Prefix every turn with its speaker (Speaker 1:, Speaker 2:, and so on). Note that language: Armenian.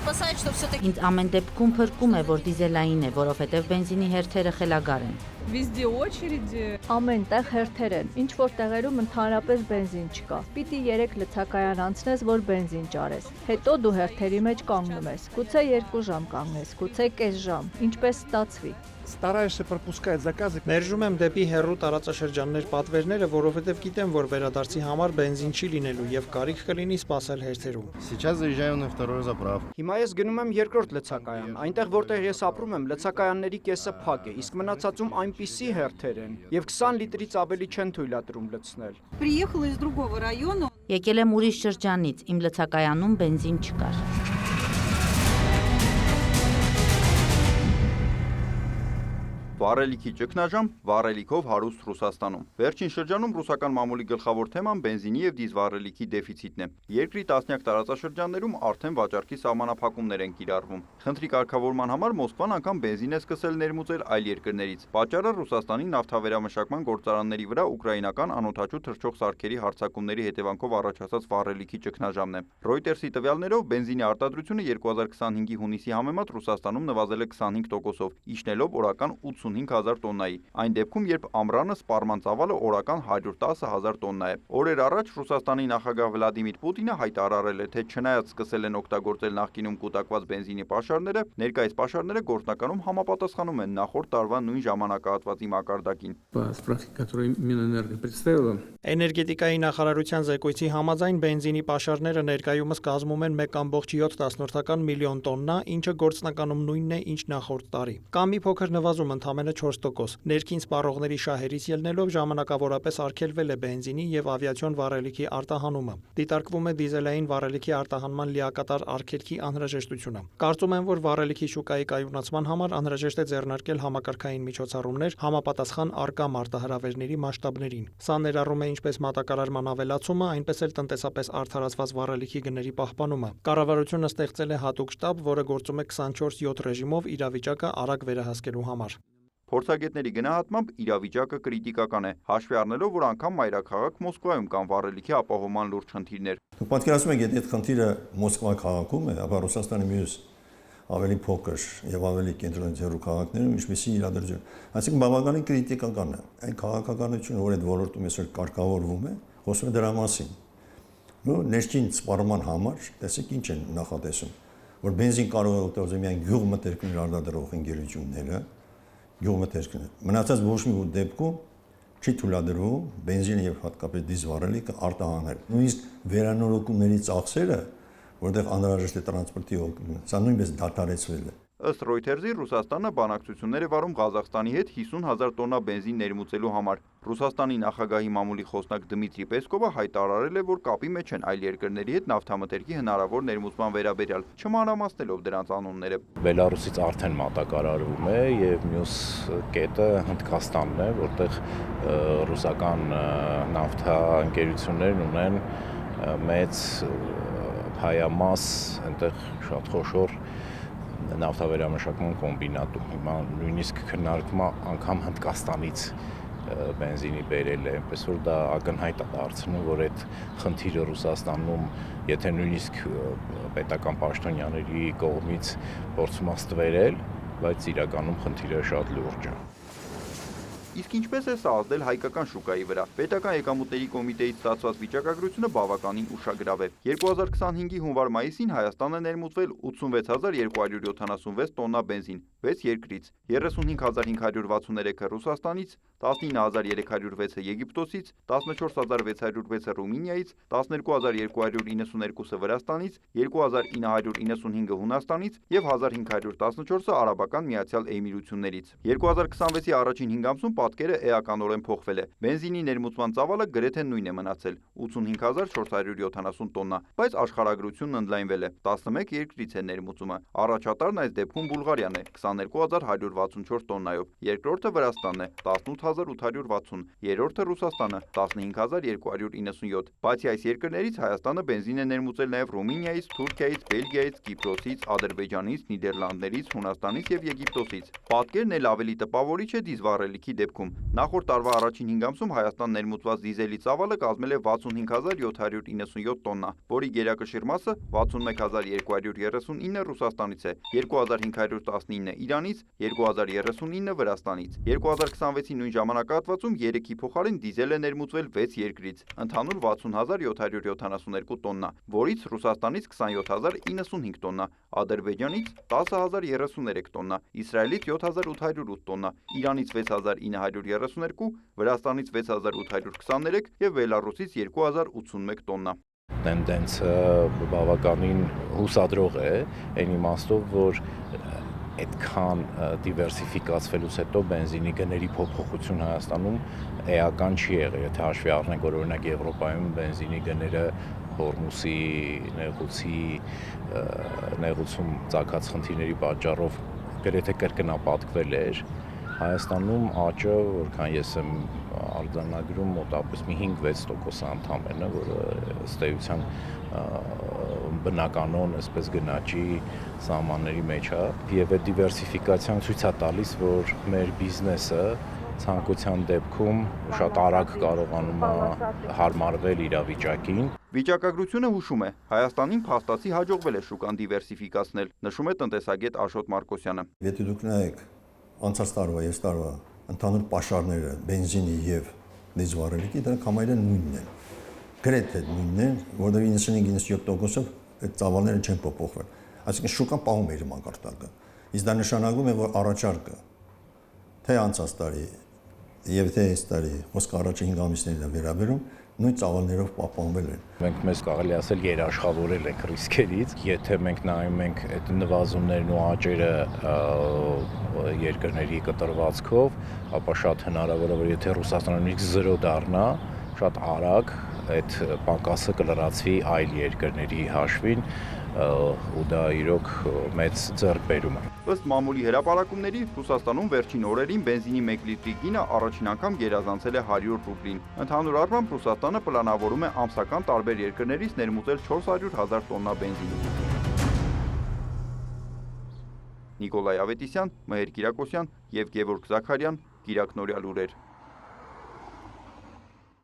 Speaker 1: спасает, что все-таки...
Speaker 2: Ինձ ամեն դեպքում փրկում է, որ դիզելային է, որովհետև բենզինի հերթերը խելագար են։
Speaker 3: Везде очереди.
Speaker 4: Ամենտեղ հերթեր են, ինչ որ տեղերում ընդհանրապես բենզին չկա։ Պիտի 3 լցակայան անցնես, որ բենզին ճարես։ Հետո դու հերթերի մեջ կանգնում ես։ Գուցե 2 ժամ կանգնես, գուցե կես ժամ, ինչպես ստացվի։
Speaker 5: Стараешься пропускать заказы.
Speaker 6: Մերժում եմ դեպի հեռու տարածաշրջաններ պատվերները, որովհետև գիտեմ, որ վերադարձի համար բենզին չի լինելու եւ կարիք կլինի սպասել հերթերում։
Speaker 7: Сейчас заезжаю на вторую заправку.
Speaker 8: Հիմա ես գնում եմ երկրորդ լցակայան։ Այնտեղ որտեղ ես ապրում եմ, լցակայանների կեսը փակ է, իսկ մնացածում այնպիսի հերթեր են եւ 20 լիտրից ավելի չեն թույլատրում լցնել։
Speaker 1: Приехала из другого района.
Speaker 2: Եկել եմ ուրիշ շրջանից, իմ լցակայանում բենզին չկար։
Speaker 9: Վառելիքի ճգնաժամ, վառելիքով հարուստ Ռուսաստանում։ Վերջին շրջանում ռուսական մամուլի գլխավոր թեման բենզինի եւ դիզվառելիքի դեֆիցիտն է։ Երկրի տասնյակ տարածաշրջաններում արդեն վաճառքի սահմանափակումներ են կիրառվում։ Խնդրի կարգավորման համար Մոսկվան անգամ բենզին է սկսել ներմուծել այլ երկրներից։ Պատճառը Ռուսաստանի նավթավերամշակման գործարանների վրա ուկրաինական անօդաչու թռչող սարքերի հարձակումների հետևանքով առաջացած վառելիքի ճգնաժամն է։ Reuters-ի տվյալներով բենզինի արտադրությունը 2025-ի հունիսի համեմատ Ռուսաստանում նվազել է 25%-ով, իջնելով օրական 85,000 տոննայի։ Այն դեպքում, երբ ամռանը սպառման ծավալը օրական 110,000 տոննա է։ Օրեր առաջ Ռուսաստանի նախագահ Վլադիմիր Պուտինը հայտարարել է, թե չնայած սկսել են օգտագործել նախկինում կուտակված բենզինի պաշարները, ներկայիս պաշարները գործնականում համապատասխանում են նախորդ տարվա նույն ժամանակահատվածի մակարդակին։
Speaker 6: Էներգետիկայի նախարարության զեկույցի համաձայն բենզինի պաշարները ներկայումս կազմում են 1,7 միլիոն տոննա, ինչը գործնականում նույնն է, ինչ նախորդ տարի։ Կամ մի փոքր նվազում ընդամենը 4%։ Ներքին սպառողների շահերից ելնելով ժամանակավորապես արգելվել է բենզինի եւ ավիացիոն վառելիքի արտահանումը։ Դիտարկվում է դիզելային վառելիքի արտահանման լիակատար արգելքի անհրաժեշտությունը։ Կարծում եմ, որ վառելիքի շուկայի կայունացման համար անհրաժեշտ է ձեռնարկել համակարգային միջոցառումներ համապատասխան առկա մարտահրավերների մասշտաբներին։ Սա ներառում է ինչպես մատակարարման ավելացումը, այնպես էլ տնտեսապես արդարացված վառելիքի գների պահպանումը։ Կառավարությունը ստեղծել է հատուկ շտաբ, որը գործում է 24/7 ռեժիմով իրավիճակը արագ վերահսկելու համար։
Speaker 9: Փորձագետների գնահատմամբ իրավիճակը կրիտիկական է, հաշվի առնելով, որ անգամ մայրաքաղաք Մոսկվայում կան վառելիքի ապահովման լուրջ խնդիրներ։
Speaker 10: Պատկերացնում եք, եթե այդ խնդիրը Մոսկվա քաղաքում է, ապա Ռուսաստանի մյուս ավելի փոքր եւ ավելի կենտրոնացիոն քաղաքներում ինչպեսի իրադրություն։ Այսինքն բավականին կրիտիկական է։ Այն քաղաքականությունը, որ այդ ոլորտում այսօր կարգավորվում է, խոսում է դրա մասին։ Ու ներքին սպառման համար, տեսեք ինչ են նախատեսում, որ բենզին կարող է օգտագործել միայն գյուղմթերքներ արտադրող ընկերությունները, գյուղմթերքները։ Մնացած ոչ մի դեպքում չի թույլատրվում բենզինը եւ հատկապես դիզվառելիքը արտահանել։ Նույնիսկ վերանորոգումների ծախսերը, որտեղ անհրաժեշտ է տրանսպորտի օգնությունը, սա նույնպես դադարեցվել է։
Speaker 9: Ըստ Reuters-ի Ռուսաստանը բանակցություններ է վարում Ղազախստանի հետ 50,000 տոննա բենզին ներմուծելու համար։ Ռուսաստանի նախագահի մամուլի խոսնակ Դմիտրի Պեսկովը հայտարարել է, որ կապի մեջ են այլ երկրների հետ նավթամթերքի հնարավոր ներմուծման վերաբերյալ, չմանրամասնելով դրանց անունները։
Speaker 11: Բելարուսից արդեն մատակարարվում է եւ մյուս կետը Հնդկաստանն է, որտեղ ռուսական նավթաընկերություններն ունեն մեծ հայամաս, այնտեղ շատ խոշոր նավթավերամշակման կոմբինատում։ Հիմա նույնիսկ քննարկվում է անգամ Հնդկաստանից բենզինի բերել է, այնպես որ դա ակնհայտ է դարձնում, որ այդ խնդիրը Ռուսաստանում, եթե նույնիսկ պետական պաշտոնյաների կողմից փորձում է ստվերել, բայց իրականում խնդիրը շատ լուրջ է։
Speaker 9: Իսկ ինչպես է սա ազդել հայկական շուկայի վրա։ Պետական եկամուտների կոմիտեից ստացված վիճակագրությունը բավականին ուշագրավ է։ 2025-ի հունվար-մայիսին Հայաստանը ներմուծվել 86,276 տոննա բենզին 6 երկրից, 35,563-ը Ռուսաստանից, 19,306-ը Եգիպտոսից, 14,606-ը Ռումինիայից, 12,292-ը Վրաստանից, 2,995-ը Հունաստանից եւ 1,514-ը Արաբական Միացյալ Էմիրություններից։ 2026-ի առաջին 5 ամսում պատկերը էականորեն փոխվել է։ Բենզինի ներմուծման ծավալը գրեթե նույնն է մնացել՝ 85,470 տոննա, բայց աշխարհագրությունն ընդլայնվել է։ 11 երկրից է ներմուծումը։ Առաջատարն այս դեպքում Բուլղարիան է 22164 տոննայով, երկրորդը Վրաստանն է 18860, երրորդը Ռուսաստանը 15297, բացի այս երկրներից Հայաստանը բենզին է ներմուծել նաև Ռումինիայից, Թուրքիայից, Բելգիայից, Կիպրոսից, Ադրբեջանից, Նիդերլանդներից, Հունաստանից եւ Եգիպտոսից։ Պատկերն էլ ավելի տպավորիչ է դիզվառելիքի դեպքում։ Նախորդ տարվա առաջին 5 ամսում Հայաստան ներմուծված դիզելի ծավալը կազմել է 65797 տոննա, որի գերակշիռ մասը 61239 Ռուսաստանից է, 2519 Իրանից, 2039 Վրաստանից։ 2026-ի նույն ժամանակահատվածում 3-ի փոխարեն դիզել է ներմուծվել 6 երկրից, ընդհանուր 60772 տոննա, որից Ռուսաստանից 27095 տոննա, Ադրբեջանից 10033 տոննա, Իսրայելից 7808 տոննա, Իրանից 6932, Վրաստանից 6823 եւ Բելարուսից 2081 տոննա։
Speaker 11: Տենդենսը բավականին հուսադրող է, այն իմաստով, որ այդքան դիվերսիֆիկացվելուց հետո բենզինի գների փոփոխություն Հայաստանում էական չի եղել, եթե հաշվի առնենք, որ օրինակ Եվրոպայում բենզինի գները Հորմուսի նեղուցում ծագած խնդիրների պատճառով գրեթե կրկնապատկվել էր։ Հայաստանում աճը, որքան ես եմ արձանագրում, մոտավորապես մի 5-6% անդամ է, որը ըստ էության բնականon, այսպես գնաճի սահմանների մեջ է, եւ այդ դիվերսիֆիկացիան ցույց է տալիս, որ մեր բիզնեսը ցանկության դեպքում շատ արագ կարողանում է հարմարվել իրավիճակին։
Speaker 9: Վիճակագրությունը հուշում է, Հայաստանին փաստացի հաջողվել է շուկան դիվերսիֆիկացնել, նշում է տնտեսագետ Աշոտ Մարկոսյանը։
Speaker 10: Եթե դուք նայեք անցած տարվա, այս տարվա ընդհանուր պաշարները բենզինի եւ դիզվառելիքի, դրանք համարյա նույնն են։ Գրեթե նույնն են, որտեղ 95-97%-ով այդ ծավալները չեն փոփոխվել։ Այսինքն շուկան պահում է իր մակարդակը։ Իսկ դա նշանակում է, որ առաջարկը թե անցած տարի եւ թե այս տարի խոսքը առաջին 5 ամիսներին վերաբերում նույն ծավալներով պահպանվել են։
Speaker 11: Մենք մեզ կարելի ասել երաշխավորել ենք ռիսկերից, եթե մենք նայում ենք այդ նվազումներն ու աճերը երկրների կտրվածքով, ապա շատ հնարավոր է, որ եթե Ռուսաստանը նույնիսկ 0 դառնա, շատ արագ այդ պակասը կլրացվի այլ երկրների հաշվին, ու դա իրոք մեծ ձեռքբերում է։
Speaker 9: Ըստ մամուլի հրապարակումների, Ռուսաստանում վերջին օրերին բենզինի 1 լիտրի գինը առաջին անգամ գերազանցել է 100 ռուբլին։ Ընդհանուր առմամբ Ռուսաստանը պլանավորում է ամսական տարբեր երկրներից ներմուծել 400,000 տոննա բենզին։ Նիկոլայ Ավետիսյան, Մհեր Կիրակոսյան եւ Գևորգ Զաքարյան, Կիրակնորյալ լուրեր։